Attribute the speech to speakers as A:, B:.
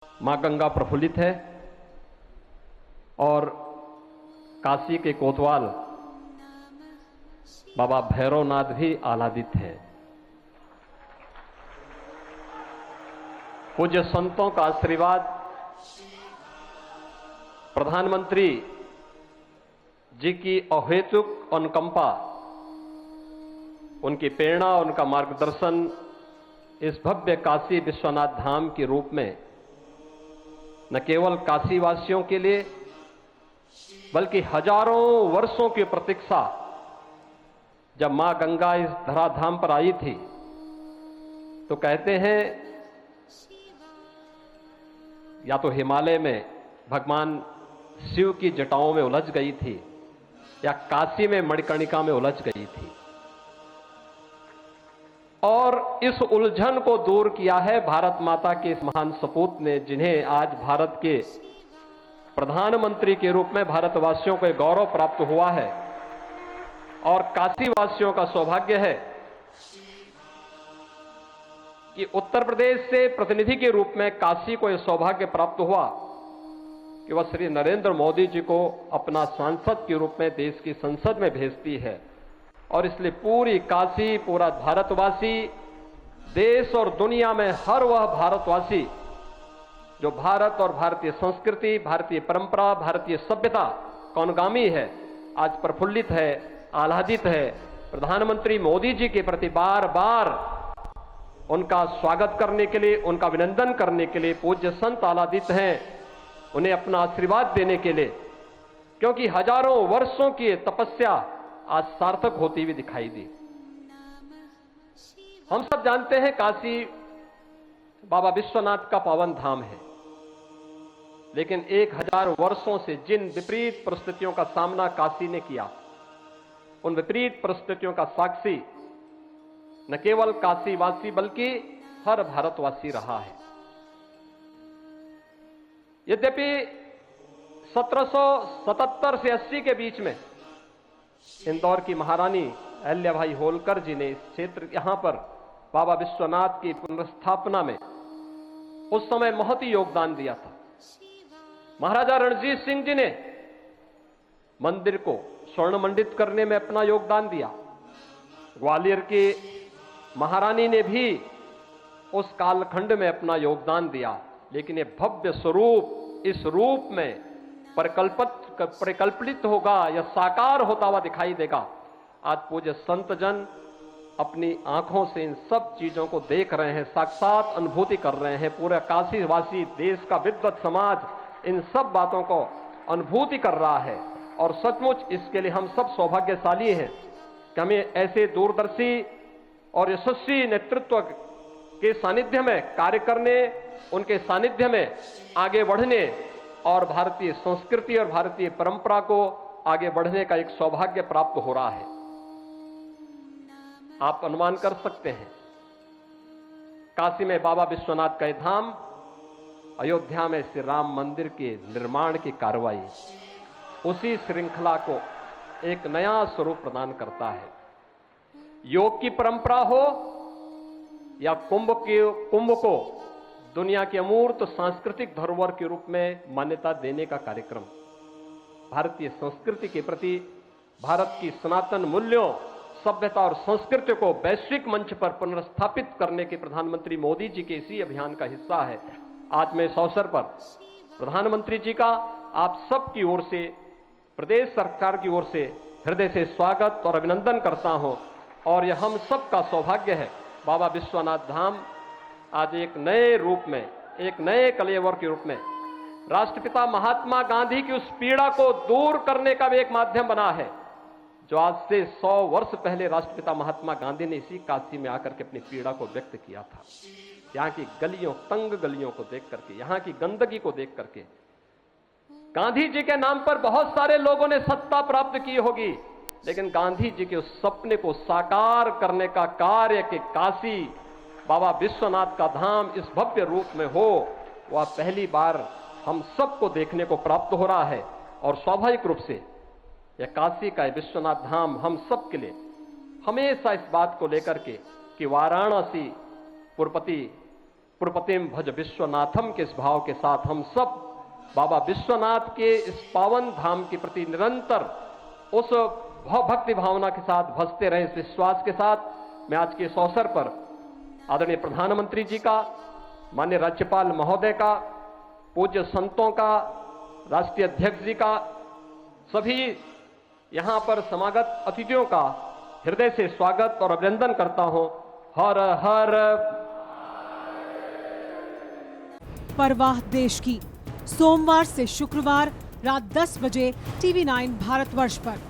A: मां गंगा प्रफुल्लित है और काशी के कोतवाल बाबा भैरवनाथ भी आह्लादित है। पूज्य संतों का आशीर्वाद, प्रधानमंत्री जी की अहेतुक अनुकंपा, उनकी प्रेरणा, उनका मार्गदर्शन इस भव्य काशी विश्वनाथ धाम के रूप में न केवल काशी वासियों के लिए बल्कि हजारों वर्षों की प्रतीक्षा, जब मां गंगा इस धराधाम पर आई थी तो कहते हैं या तो हिमालय में भगवान शिव की जटाओं में उलझ गई थी या काशी में मणिकर्णिका में उलझ गई थी। और इस उलझन को दूर किया है भारत माता के इस महान सपूत ने, जिन्हें आज भारत के प्रधानमंत्री के रूप में भारतवासियों को गौरव प्राप्त हुआ है। और काशी वासियों का सौभाग्य है कि उत्तर प्रदेश से प्रतिनिधि के रूप में काशी को यह सौभाग्य प्राप्त हुआ कि वह श्री नरेंद्र मोदी जी को अपना सांसद के रूप में देश की संसद में भेजती है। और इसलिए पूरी काशी, पूरा भारतवासी, देश और दुनिया में हर वह भारतवासी जो भारत और भारतीय संस्कृति, भारतीय परंपरा, भारतीय सभ्यता का अनुगामी है, आज प्रफुल्लित है, आह्लादित है। प्रधानमंत्री मोदी जी के प्रति बार बार उनका स्वागत करने के लिए, उनका अभिनंदन करने के लिए पूज्य संत आह्लादित हैं, उन्हें अपना आशीर्वाद देने के लिए, क्योंकि हजारों वर्षों की तपस्या आज सार्थक होती हुई दिखाई दी। हम सब जानते हैं काशी बाबा विश्वनाथ का पावन धाम है, लेकिन 1000 वर्षों से जिन विपरीत परिस्थितियों का सामना काशी ने किया, उन विपरीत परिस्थितियों का साक्षी न केवल काशीवासी बल्कि हर भारतवासी रहा है। यद्यपि 1777 से 80 के बीच में इंदौर की महारानी अहिल्याबाई होलकर जी ने इस क्षेत्र, यहां पर बाबा विश्वनाथ की पुनर्स्थापना में उस समय महती योगदान दिया था। महाराजा रणजीत सिंह जी ने मंदिर को स्वर्ण मंडित करने में अपना योगदान दिया। ग्वालियर की महारानी ने भी उस कालखंड में अपना योगदान दिया। लेकिन ये भव्य स्वरूप इस रूप में परिकल्पित होगा या साकार होता हुआ दिखाई देगा। आज पूज्य संत जन अपनी आंखों से इन सब चीजों को देख रहे हैं, साक्षात अनुभूति कर रहे हैं। पूरा काशीवासी, देश का विद्वत समाज इन सब बातों को अनुभूति कर रहा है। और सचमुच इसके लिए हम सब सौभाग्यशाली हैं कि हमें ऐसे दूरदर्शी और यशस्वी नेतृत्व के सानिध्य में कार्य करने, उनके सानिध्य में आगे बढ़ने और भारतीय संस्कृति और भारतीय परंपरा को आगे बढ़ने का एक सौभाग्य प्राप्त हो रहा है। आप अनुमान कर सकते हैं, काशी में बाबा विश्वनाथ का धाम, अयोध्या में श्री राम मंदिर के निर्माण की कार्रवाई उसी श्रृंखला को एक नया स्वरूप प्रदान करता है। योग की परंपरा हो या कुंभ को दुनिया की अमूर्त सांस्कृतिक धरोहर के रूप में मान्यता देने का कार्यक्रम, भारतीय संस्कृति के प्रति, भारत की सनातन मूल्यों, सभ्यता और संस्कृति को वैश्विक मंच पर पुनर्स्थापित करने के प्रधानमंत्री मोदी जी के इसी अभियान का हिस्सा है। आज मैं इस अवसर पर प्रधानमंत्री जी का आप सब की ओर से, प्रदेश सरकार की ओर से हृदय से स्वागत और अभिनंदन करता हूं। और यह हम सब का सौभाग्य है, बाबा विश्वनाथ धाम आज एक नए रूप में, एक नए कलेवर के रूप में राष्ट्रपिता महात्मा गांधी की उस पीड़ा को दूर करने का भी एक माध्यम बना है, जो आज से 100 वर्ष पहले राष्ट्रपिता महात्मा गांधी ने इसी काशी में आकर के अपनी पीड़ा को व्यक्त किया था। यहाँ की गलियों, तंग गलियों को देख करके, यहाँ की गंदगी को देख करके, गांधी जी के नाम पर बहुत सारे लोगों ने सत्ता प्राप्त की होगी, लेकिन गांधी जी के उस सपने को साकार करने का कार्य कि काशी बाबा विश्वनाथ का धाम इस भव्य रूप में हो, वह पहली बार हम सबको देखने को प्राप्त हो रहा है। और स्वाभाविक रूप से यह काशी का विश्वनाथ धाम हम सब के लिए हमेशा इस बात को लेकर के कि वाराणसी पुरपति पुरपतिम भज विश्वनाथम के इस भाव के साथ हम सब बाबा विश्वनाथ के इस पावन धाम के प्रति निरंतर उस भक्ति भावना के साथ भजते रहे, इस विश्वास के साथ मैं आज के इस अवसर पर आदरणीय प्रधानमंत्री जी का, माननीय राज्यपाल महोदय का, पूज्य संतों का, राष्ट्रीय अध्यक्ष जी का, सभी यहां पर समागत अतिथियों का हृदय से स्वागत और अभिनंदन करता हूं। हर हर
B: परवाह देश की, सोमवार से शुक्रवार रात 10 बजे TV9 भारतवर्ष पर।